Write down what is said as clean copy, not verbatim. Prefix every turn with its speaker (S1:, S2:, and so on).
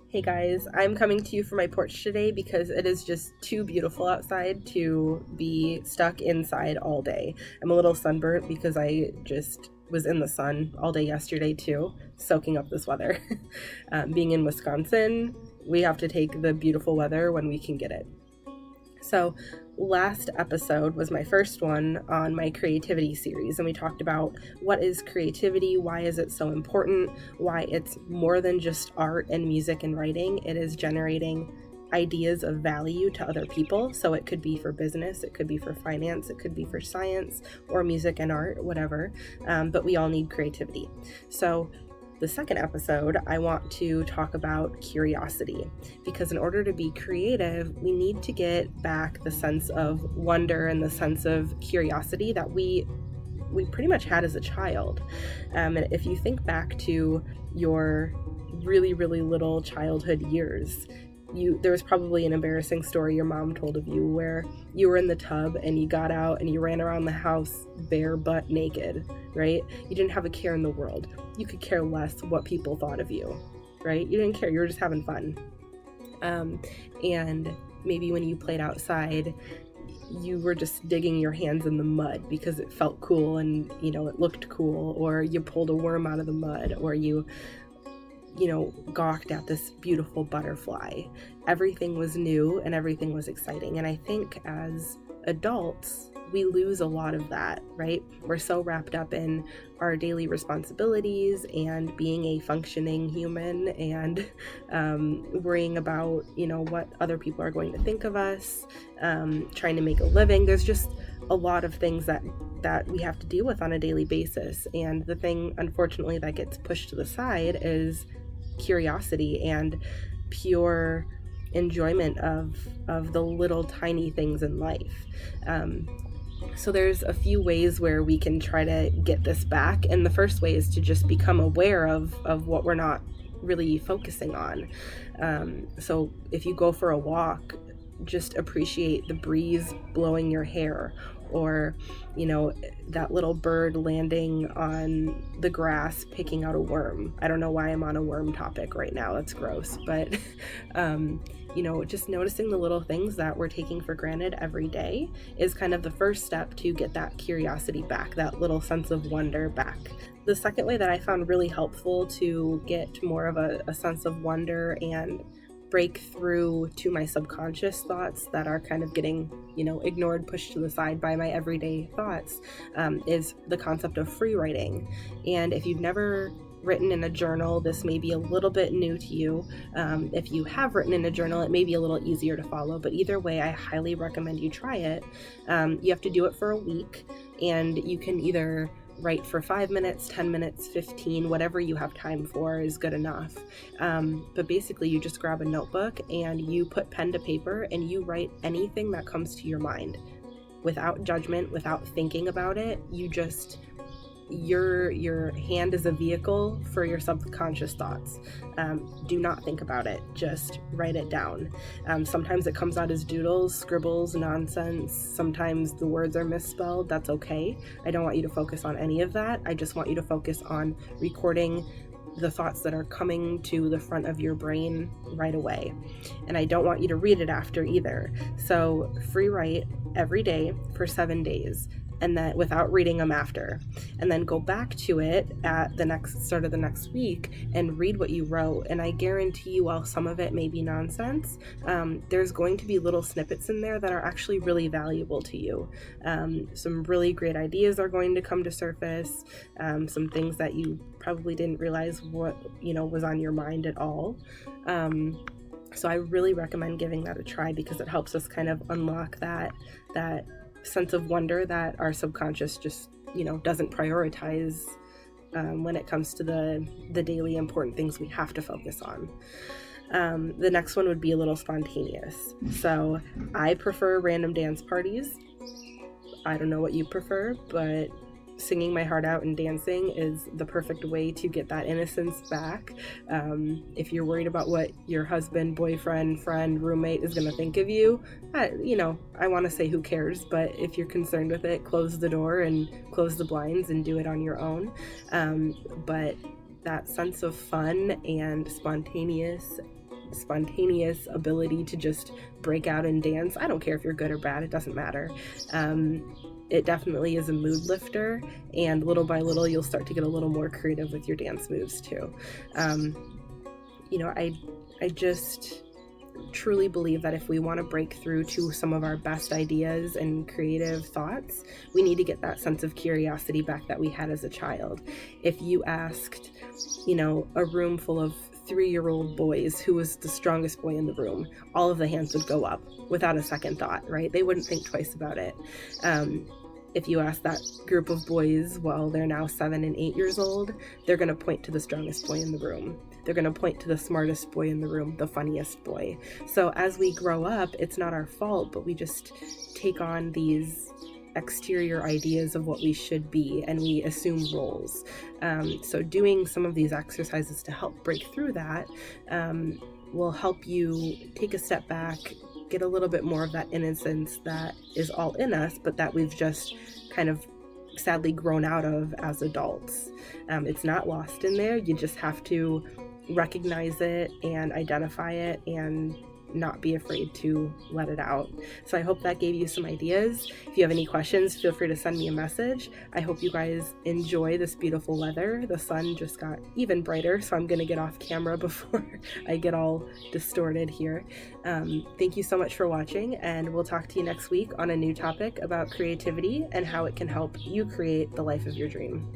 S1: Hey guys, I'm coming to you from my porch today because it is just too beautiful outside to be stuck inside all day. I'm a little sunburnt because I just was in the sun all day yesterday too, soaking up this weather. Being in Wisconsin, we have to take the beautiful weather when we can get it. So last episode was my first one on my creativity series, and we talked about what is creativity, why is it so important, why it's more than just art and music and writing. It is generating ideas of value to other people. So it could be for business, it could be for finance, it could be for science or music and art, whatever. But we all need creativity. So the second episode, I want to talk about curiosity, because in order to be creative, we need to get back the sense of wonder and the sense of curiosity that we pretty much had as a child. And if you think back to your really, really little childhood years, there was probably an embarrassing story your mom told of you where you were in the tub and you got out and you ran around the house bare butt naked, right? You didn't have a care in the world. You could care less what people thought of you, right? You didn't care. You were just having fun. And maybe when you played outside, you were just digging your hands in the mud because it felt cool and, it looked cool, or you pulled a worm out of the mud, or you gawked at this beautiful butterfly. Everything was new and everything was exciting. And I think as adults, we lose a lot of that, right? We're so wrapped up in our daily responsibilities and being a functioning human and worrying about, what other people are going to think of us, trying to make a living. There's just a lot of things that we have to deal with on a daily basis. And the thing, unfortunately, that gets pushed to the side is curiosity and pure enjoyment of the little tiny things in life. So there's a few ways where we can try to get this back. And the first way is to just become aware of what we're not really focusing on. So if you go for a walk, just appreciate the breeze blowing your hair, or that little bird landing on the grass picking out a worm. I don't know why I'm on a worm topic right now, that's gross, but just noticing the little things that we're taking for granted every day is kind of the first step to get that curiosity back, that little sense of wonder back. The second way that I found really helpful to get more of a sense of wonder and break through to my subconscious thoughts that are kind of getting, ignored, pushed to the side by my everyday thoughts, is the concept of free writing. And if you've never written in a journal, this may be a little bit new to you. If you have written in a journal, it may be a little easier to follow, but either way, I highly recommend you try it. You have to do it for a week, and you can either write for 5 minutes, 10 minutes, 15, whatever you have time for is good enough. But basically you just grab a notebook and you put pen to paper and you write anything that comes to your mind without judgment, without thinking about it. You just, your hand is a vehicle for your subconscious thoughts. Do not think about it, just write it down. Sometimes it comes out as doodles, scribbles, nonsense. Sometimes the words are misspelled. That's okay. I don't want you to focus on any of that. I just want you to focus on recording the thoughts that are coming to the front of your brain right away. And I don't want you to read it after either. So free write every day for 7 days, and then without reading them after, and then go back to it at the next start of the next week and read what you wrote. And I guarantee you, while some of it may be nonsense, there's going to be little snippets in there that are actually really valuable to you. Some really great ideas are going to come to surface, some things that you probably didn't realize what was on your mind at all. So I really recommend giving that a try, because it helps us kind of unlock that sense of wonder that our subconscious just doesn't prioritize when it comes to the daily important things we have to focus on. The next one would be a little spontaneous. So I prefer random dance parties. I don't know what you prefer, but singing my heart out and dancing is the perfect way to get that innocence back. If you're worried about what your husband, boyfriend, friend, roommate is going to think of you, I want to say who cares, but if you're concerned with it, close the door and close the blinds and do it on your own. But that sense of fun and spontaneous spontaneous ability to just break out and dance. I don't care if you're good or bad, it doesn't matter. It definitely is a mood lifter, and little by little you'll start to get a little more creative with your dance moves too. I just truly believe that if we want to break through to some of our best ideas and creative thoughts, we need to get that sense of curiosity back that we had as a child. If you asked, a room full of 3-year-old boys who was the strongest boy in the room, all of the hands would go up without a second thought, right? They wouldn't think twice about it. If you ask that group of boys, well, they're now 7 and 8 years old, they're going to point to the strongest boy in the room. They're going to point to the smartest boy in the room, the funniest boy. So as we grow up, it's not our fault, but we just take on these exterior ideas of what we should be, and we assume roles. So doing some of these exercises to help break through that will help you take a step back, get a little bit more of that innocence that is all in us, but that we've just kind of sadly grown out of as adults. It's not lost in there. You just have to recognize it and identify it and not be afraid to let it out. So I hope that gave you some ideas. If you have any questions, feel free to send me a message. I hope you guys enjoy this beautiful weather. The sun just got even brighter, so I'm going to get off camera before I get all distorted here. Thank you so much for watching, and we'll talk to you next week on a new topic about creativity and how it can help you create the life of your dream.